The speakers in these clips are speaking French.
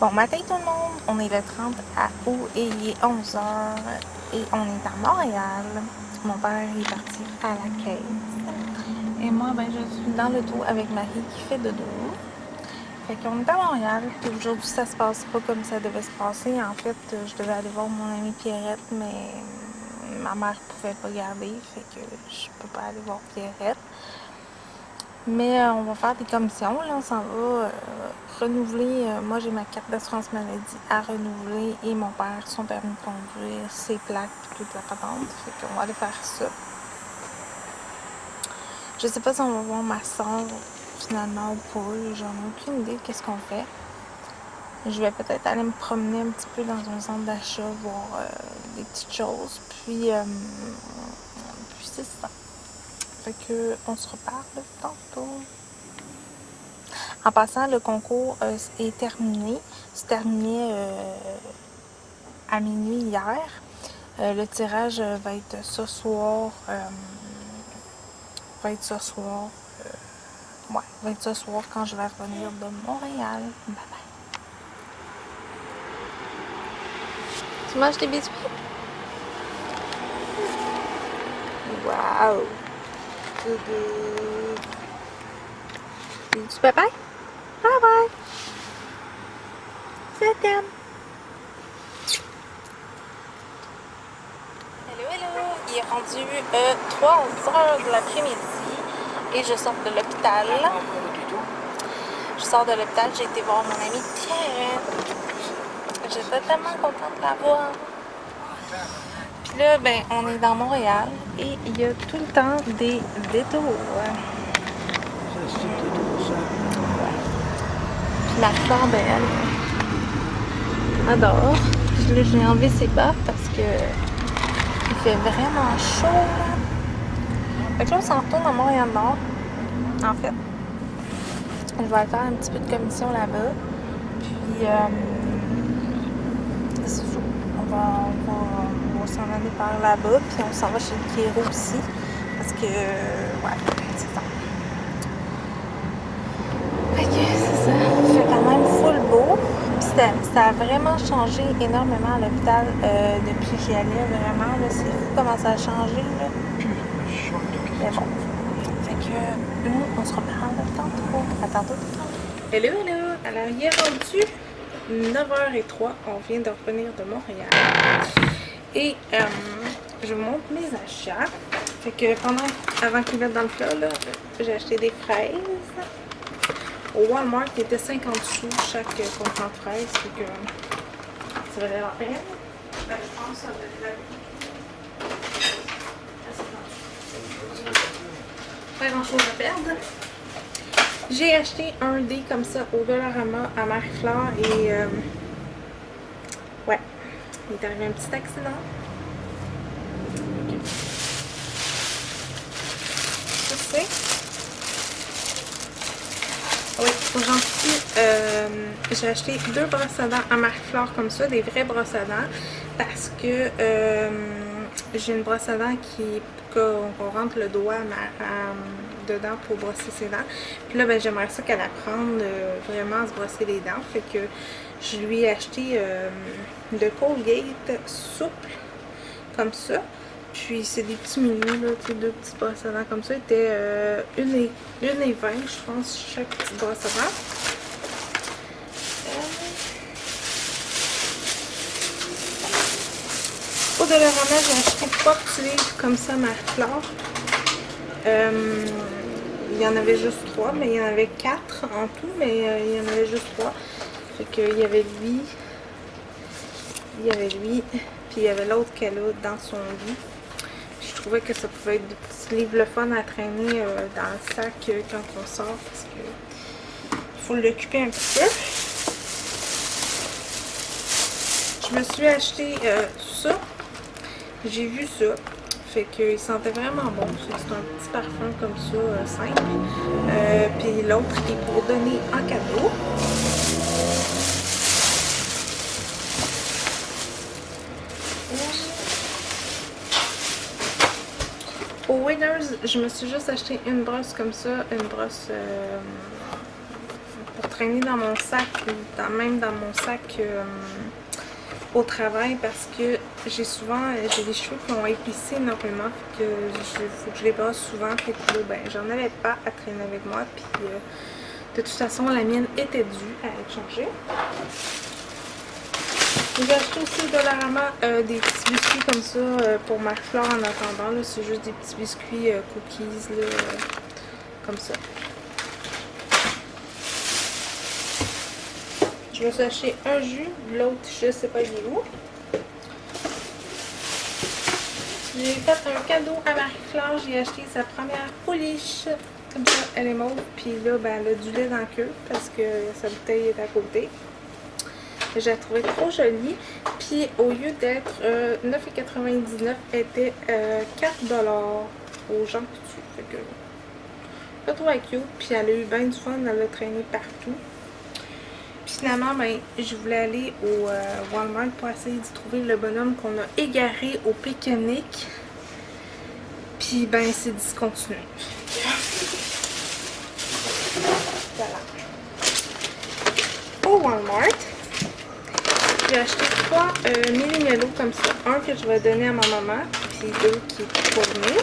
Bon matin tout le monde, on est le 30 août et il est 11h et on est à Montréal. Mon père est parti à la caisse et moi je suis dans l'auto avec Marie qui fait dodo. Fait qu'on est à Montréal, puis aujourd'hui ça se passe pas comme ça devait se passer. En fait, je devais aller voir mon amie Pierrette, mais ma mère pouvait pas garder, fait que je peux pas aller voir Pierrette. Mais on va faire des commissions, là, on s'en va renouveler. Moi, j'ai ma carte d'assurance maladie à renouveler et mon père, son permis de conduire, ses plaques et toute la patente. Fait qu'on va aller faire ça. Je sais pas si on va voir ma soeur finalement ou pas. J'en ai aucune idée de qu'est-ce qu'on fait. Je vais peut-être aller me promener un petit peu dans un centre d'achat, voir des petites choses. Puis c'est ça. Fait que on se reparle tantôt. En passant, le concours est terminé. C'est terminé à minuit hier. Le tirage va être ce soir. Va être ce soir quand je vais revenir de Montréal. Bye bye. Tu manges des biscuits? Wow! Tu bye bye? Bye bye! Je t'aime! Hello! Il est rendu 3h de l'après-midi et je sors de l'hôpital. J'ai été voir mon amie Pierrette. J'étais tellement contente de la voir. Puis là, on est dans Montréal et il y a tout le temps des détours. Puis la fleur, elle adore. Puis là, j'ai enlevé ses bas parce que il fait vraiment chaud. Là. Fait que là, on s'en retourne à Montréal-Nord. En fait, je vais aller faire un petit peu de commission là-bas. Puis, c'est ça. On va s'en aller par là-bas. Puis, on s'en va chez le Kéro aussi. Parce que, c'est ça. Fait que, c'est ça. Il fait quand même full beau. Puis, ça a vraiment changé énormément à l'hôpital depuis que j'y allais. Vraiment, là, c'est fou comment ça a changé. Là. Mais bon. Fait que, nous, on se reparle tantôt. À tantôt. Hello! Alors, il est rendu 9h03. On vient de revenir de Montréal. Et je monte mes achats. Fait que avant qu'ils mettent dans le plat, là, j'ai acheté des fraises. Au Walmart, il était 50 sous chaque contenant de fraises. Fait que ça valait la peine. Je pense que ça valait la peine. Pas grand chose à perdre. J'ai acheté un dé comme ça au Dollarama à Marie-Flore et ouais, il est arrivé un petit accident. Ça c'est. Oui, aujourd'hui, j'ai acheté 2 brosses à dents à Marie-Flore comme ça, des vrais brosses à dents, parce que j'ai une brosse à dents qu'on rentre le doigt dedans pour brosser ses dents. Puis là, j'aimerais ça qu'elle apprenne vraiment à se brosser les dents. Fait que je lui ai acheté de Colgate souple, comme ça. Puis c'est des petits mini, là, tu sais, 2 petites brosses à dents comme ça. C'était 1,20 je pense, chaque petite brosse à dents. Au Dollarama, j'ai acheté 3 petits livres comme ça, Marie-Flore. Il y en avait juste 3, mais il y en avait 4 en tout, mais il y en avait juste 3. Fait qu'il y avait lui, puis il y avait l'autre qu'elle a dans son lit. Puis je trouvais que ça pouvait être des petits livres le fun à traîner dans le sac quand on sort, parce que faut l'occuper un petit peu. Je me suis acheté ça. J'ai vu ça. Fait qu'il sentait vraiment bon. C'est un petit parfum comme ça, simple. Puis l'autre est pour donner en cadeau. Au Winners, je me suis juste acheté une brosse comme ça, une brosse pour traîner dans mon sac ou même dans mon sac au travail parce que j'ai des cheveux qui ont épicé énormément, fait que faut que je les brosse souvent, fait que là, ben j'en avais pas à traîner avec moi, puis de toute façon la mienne était due à être changée. J'ai acheté aussi au Dollarama des petits biscuits comme ça pour Marie-Flore en attendant, c'est juste des petits biscuits cookies là, comme ça. Je me suis acheté un jus, l'autre je sais pas il est où. J'ai fait un cadeau à Marie-Flore, j'ai acheté sa première pouliche. Comme ça, elle est mauve, puis là, ben, elle a du lait dans la queue parce que sa bouteille est à côté. Je la trouvais trop jolie. Puis au lieu d'être 9,99$, elle était 4$ aux gens coutus. Fait que je la trouvais cute, puis elle a eu bien du fun, elle a traîné partout. Puis finalement, ben, je voulais aller au Walmart pour essayer de trouver le bonhomme qu'on a égaré au pique-nique. Puis ben, c'est discontinué. Voilà. Au Walmart, j'ai acheté 3 mini mélos comme ça. Un que je vais donner à ma maman, puis 2 qui est pour venir.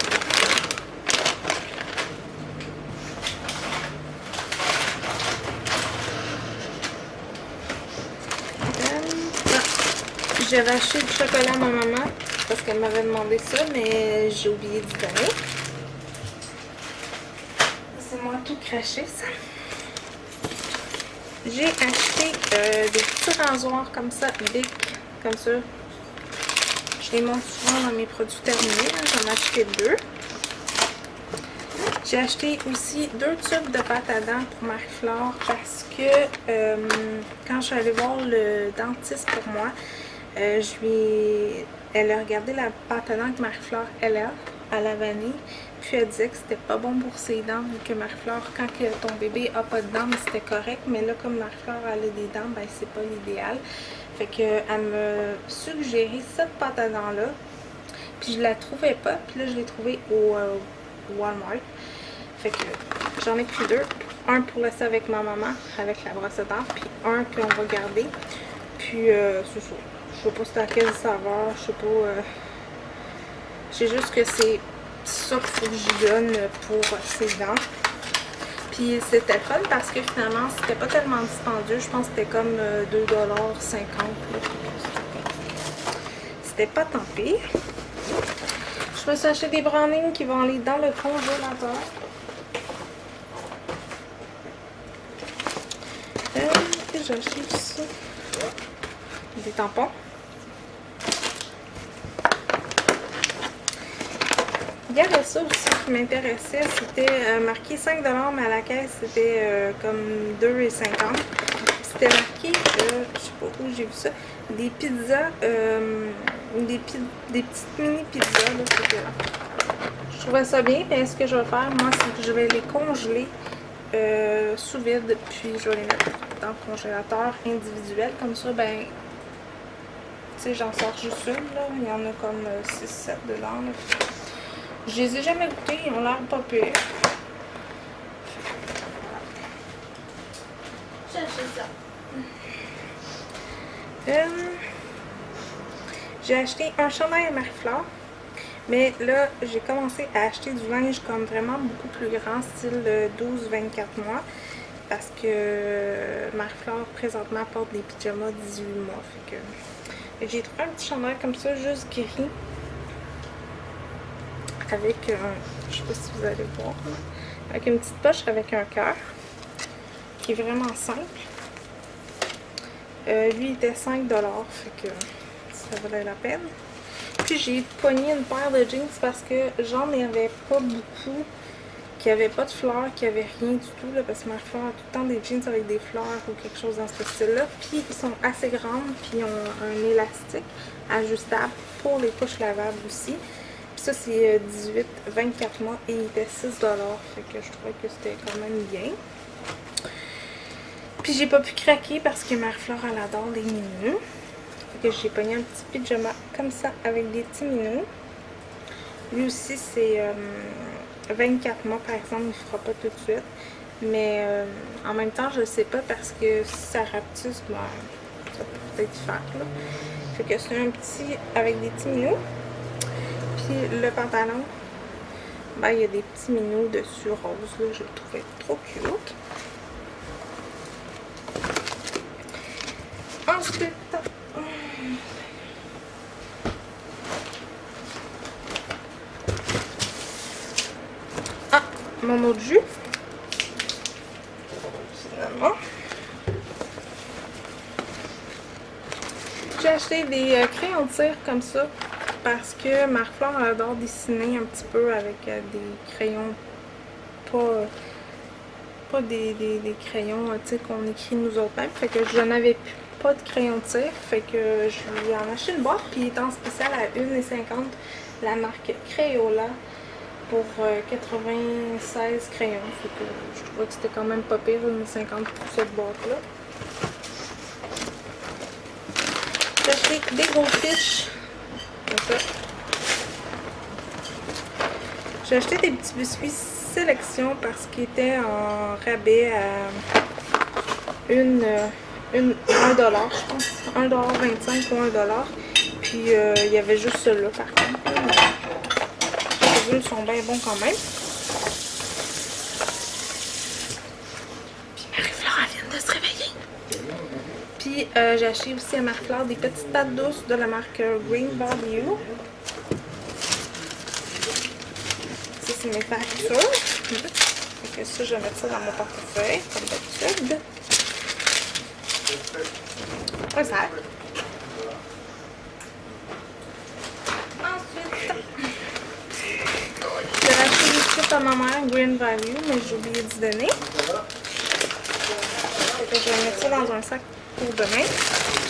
J'avais acheté du chocolat à ma maman parce qu'elle m'avait demandé ça, mais j'ai oublié d'y donner. C'est moi tout craché, ça. J'ai acheté des petits rasoirs comme ça, Bic, comme ça. Je les montre souvent dans mes produits terminés. J'en ai acheté 2. J'ai acheté aussi 2 tubes de pâte à dents pour Marie-Flore parce que quand je suis allée voir le dentiste pour moi, elle a regardé la pâte à dents que Marie-Flore elle a à la vanille, puis elle disait que c'était pas bon pour ses dents vu que Marie-Flore, quand ton bébé a pas de dents, c'était correct, mais là comme Marie-Flore elle a des dents, ben c'est pas l'idéal. Fait que elle me suggérait cette pâte à dents là, puis je la trouvais pas, puis là je l'ai trouvée au Walmart. Fait que j'en ai pris 2, un pour laisser avec ma maman avec la brosse à dents, puis un qu'on va garder, puis c'est ça. Je sais pas c'est à quelle saveur, je sais pas. C'est juste que c'est ça qu'il faut que j'y donne pour ses dents. Puis c'était fun parce que finalement c'était pas tellement dispendieux. Je pense que c'était comme 2,50$. C'était pas tant pire. Je me suis acheté des brownies qui vont aller dans le congélateur. J'ai acheté ça. Des tampons. Il y avait ça aussi qui m'intéressait, c'était marqué 5$, mais à la caisse c'était comme 2,50$. C'était marqué, je sais pas où j'ai vu ça, des pizzas, des petites mini pizzas. Là, je trouvais ça bien, mais ce que je vais faire, moi, c'est que je vais les congeler sous vide, puis je vais les mettre dans le congélateur individuel. Comme ça, ben, tu sais, j'en sors juste une, là. Il y en a comme 6-7 dedans, là. Je les ai jamais goûtés, ils ont l'air pas pires. J'ai acheté ça. J'ai acheté un chandail à Marie-Flore. Mais là, j'ai commencé à acheter du linge comme vraiment beaucoup plus grand, style 12-24 mois. Parce que Marie-Flore, présentement, porte des pyjamas 18 mois. Fait que j'ai trouvé un petit chandail comme ça, juste gris. Avec je sais pas si vous allez voir, avec une petite poche avec un cœur qui est vraiment simple. Lui il était 5$, fait que ça valait la peine. Puis j'ai pogné une paire de jeans parce que j'en avais pas beaucoup, qui n'avaient pas de fleurs, qui n'avaient rien du tout, là, parce que Marie-Flore a tout le temps des jeans avec des fleurs ou quelque chose dans ce style-là. Puis ils sont assez grands, puis ils ont un élastique ajustable pour les couches lavables aussi. Ça, c'est 18-24 mois et il était 6$. Fait que je trouvais que c'était quand même bien. Puis j'ai pas pu craquer parce que Marie-Flore, elle adore les minous. Fait que j'ai pogné un petit pyjama comme ça avec des petits minous. Lui aussi, c'est 24 mois, par exemple, il ne fera pas tout de suite. Mais en même temps, je sais pas parce que si ça rapetisse, ben, ça peut peut-être faire. Là. Fait que c'est un petit avec des petits minous. Puis le pantalon, ben, il y a des petits minous dessus rose. Là, je le trouvais trop cute. Ensuite, mon autre jus. Finalement. J'ai acheté des crayons de cire comme ça parce que Marie-Flore adore dessiner un petit peu avec des crayons pas des crayons qu'on écrit nous autres mêmes. Fait que je n'avais pas de crayon de cire. Fait que je lui en ai acheté une boîte. Puis il est en spécial à 1,50 la marque Crayola pour 96 crayons. Fait que je trouvais que c'était quand même pas pire 1,50 pour cette boîte-là. J'ai acheté des gros fiches. Comme ça. J'ai acheté des petits biscuits sélection parce qu'ils étaient en rabais à 1$, je pense. 1,25$ ou 1$. Puis il y avait juste ceux-là par contre. Les bulles sont bien bons quand même. Puis Marie-Flore vient de se réveiller. Puis j'ai acheté aussi à Marie-Flore des petites pâtes douces de la marque Green Value. Ça, c'est mes factures. Fait que ça, je vais mettre ça dans mon portefeuille, comme d'habitude. Un sac. Ensuite, j'ai racheté des chips à ma mère Green Value, mais j'ai oublié d'y donner. Fait que je vais mettre ça dans un sac pour demain.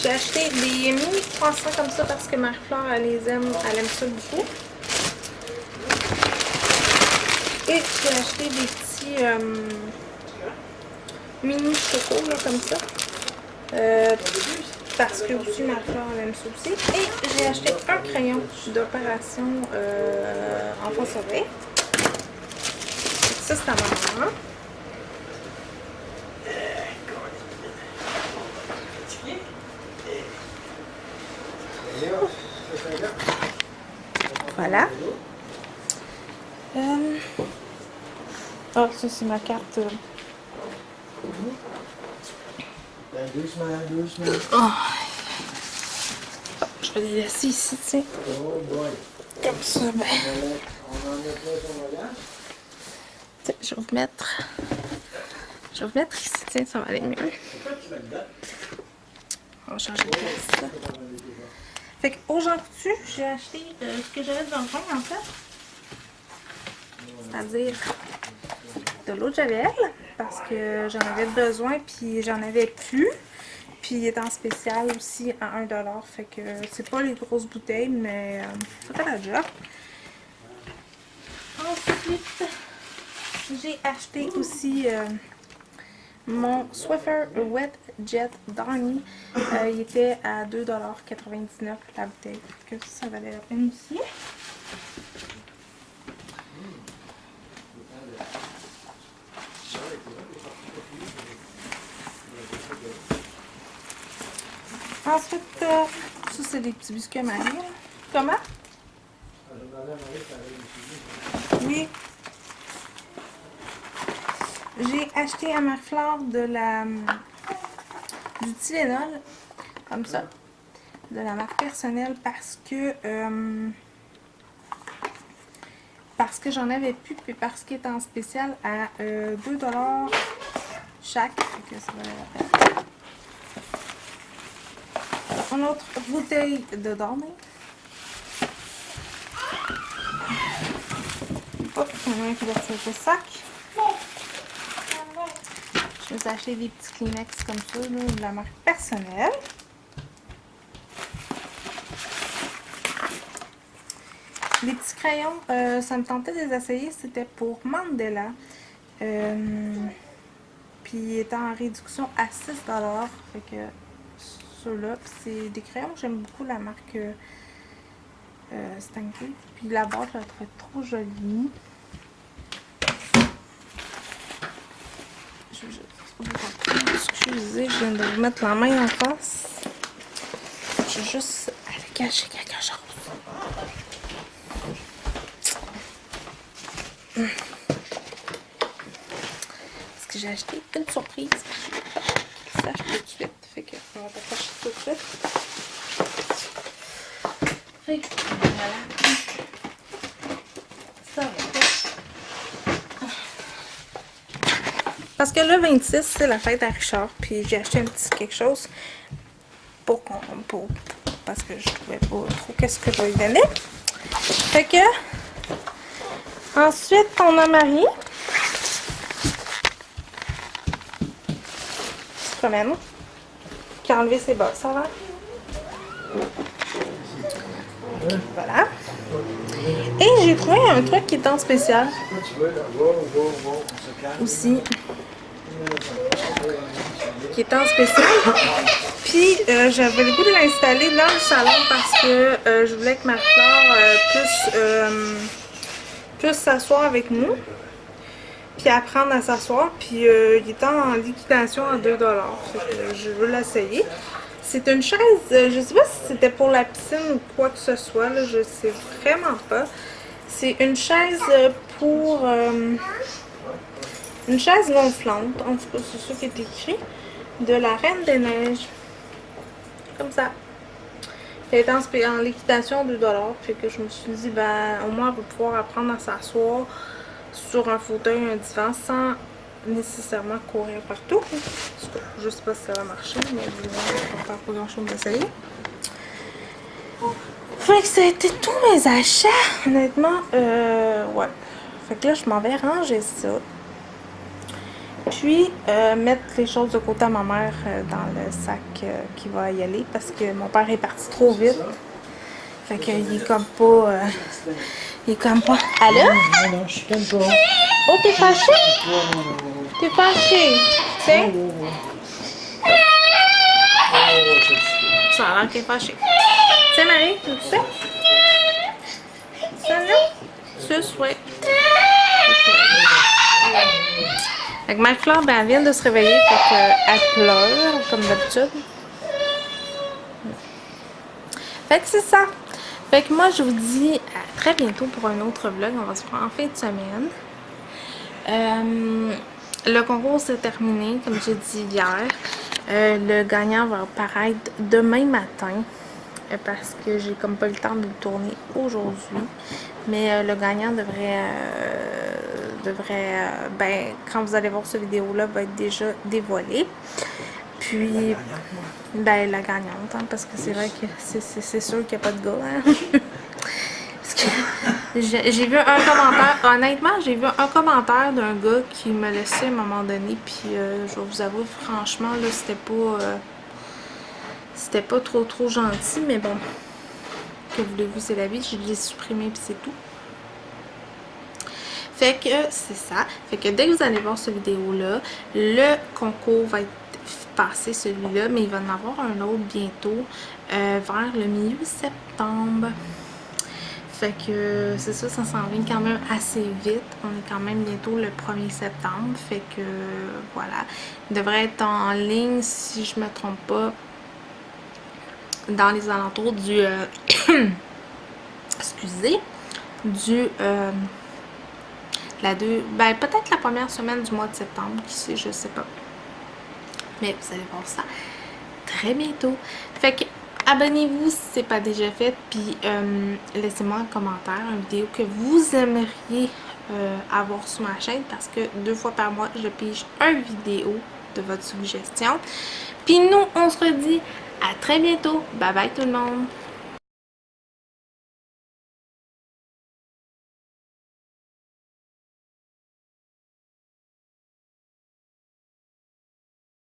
J'ai acheté des mini croissants comme ça parce que Marie-Flore, elle les aime, elle aime ça beaucoup. Et j'ai acheté des petits mini choco là, comme ça. Parce que aussi Marie-Flore aime ça aussi. Et j'ai acheté un crayon d'opération enfant sauvé. Ça c'est à ma maman. Voilà. Oh, ça c'est ma carte. Doucement. Oh. Je vais les laisser ici, tu sais. Oh boy. Comme ça, ben. On en met pas ton bagage. Je vais vous mettre ici, tiens, ça va aller mieux. On va changer de place. Fait qu'au Jean Coutu, j'ai acheté ce que j'avais besoin en fait. C'est-à-dire de l'eau de Javel, parce que j'en avais besoin, puis j'en avais plus. Puis il est en spécial aussi à 1$. Fait que c'est pas les grosses bouteilles, mais ça fait la job. Ensuite, j'ai acheté aussi mon Swiffer Wet Jet Downy. Il était à 2,99$ la bouteille. Fait que ça valait la peine aussi. Ensuite, ça c'est des petits biscuits à Marie. Comment? Oui. J'ai acheté à Marie-Flore du Tylenol, comme ça, de la marque personnelle parce que j'en avais plus, puis parce qu'il est en spécial à 2$ chaque, que ça valait la peine. Une autre bouteille de Dormé. Hop, on a un qui va sortir le sac. Je me suis acheté des petits Kleenex comme ça, là, de la marque personnelle. Les petits crayons, ça me tentait de les essayer, c'était pour Mandela. Puis il était en réduction à 6$. Fait que ceux-là, c'est des crayons, j'aime beaucoup la marque Stanky. Puis la boîte, je la trouvais trop jolie. Excusez, je viens de vous mettre la main en face. Je vais juste aller cacher quelque chose. Parce que j'ai acheté une surprise. Je sache tout de suite. Fait que on va t'attacher tout de suite. Fait que voilà. Ça va. Parce que le 26, c'est la fête à Richard. Puis j'ai acheté un petit quelque chose parce que je trouvais pas trop qu'est-ce que je vais lui donner. Fait que ensuite on a Marie qui se promène, qui a enlevé ses bosses, ça va. Voilà. Et j'ai trouvé un truc qui est en spécial aussi. Qui est en spécial. Puis j'avais le goût de l'installer dans le salon parce que je voulais que Marie-Claire puisse s'asseoir avec nous. Puis apprendre à s'asseoir. Puis il est en liquidation à 2$. Fait que je veux l'essayer. C'est une chaise, je sais pas si c'était pour la piscine ou quoi que ce soit, là, je sais vraiment pas. C'est une chaise pour... une chaise gonflante, en tout cas c'est ça qui est écrit, de la Reine des Neiges. Comme ça. Elle est en liquidation à 2$, fait que je me suis dit, ben au moins on va pouvoir apprendre à s'asseoir sur un fauteuil, un divan, sans nécessairement courir partout. Je sais pas si ça va marcher, mais je vais pas faire grand chose d'essayer. Fait que ça a été tous mes achats, honnêtement. Ouais. Fait que là, je m'en vais ranger ça. Puis, mettre les choses de côté à ma mère dans le sac qui va y aller parce que mon père est parti trop vite. Fait qu'il est comme pas... il est comme pas... Allô? Non, je suis comme pas. Oh, t'es fâché? T'es fâché? Tiens. Ça a l'air qu'elle est fâchée. Tiens, Marie, tu sais? Ça, non? Ce souhait. Fait que Marie-Claire, ben, elle vient de se réveiller, fait qu'elle pleure, comme d'habitude. Fait que c'est ça. Fait que moi, je vous dis à très bientôt pour un autre vlog. On va se voir en fin de semaine. Le concours s'est terminé, comme j'ai dit hier. Le gagnant va apparaître demain matin. Parce que j'ai comme pas eu le temps de le tourner aujourd'hui. Mais le gagnant devrait ben, quand vous allez voir cette vidéo-là, va être déjà dévoilé. Puis, ben, la gagnante, hein, parce que c'est vrai que c'est sûr qu'il n'y a pas de gars. Hein? Parce que j'ai vu un commentaire, honnêtement, j'ai vu un commentaire d'un gars qui m'a laissé à un moment donné. Puis, je vais vous avouer, franchement, là, c'était pas trop gentil, mais bon, que voulez-vous, c'est la vie. Je l'ai supprimé, puis c'est tout. Fait que c'est ça. Fait que dès que vous allez voir cette vidéo-là, le concours va être passé, celui-là, mais il va en avoir un autre bientôt, vers le milieu septembre. Fait que c'est ça, ça s'en vient quand même assez vite. On est quand même bientôt le 1er septembre. Fait que voilà. Il devrait être en ligne, si je me trompe pas, dans les alentours du... excusez. Du... ben peut-être la première semaine du mois de septembre, qui sait, je sais pas. Mais vous allez voir ça très bientôt. Fait que abonnez-vous si c'est pas déjà fait, puis laissez-moi un commentaire, une vidéo que vous aimeriez avoir sur ma chaîne, parce que 2 fois par mois, je pige une vidéo de votre suggestion. Puis nous, on se redit à très bientôt. Bye bye tout le monde!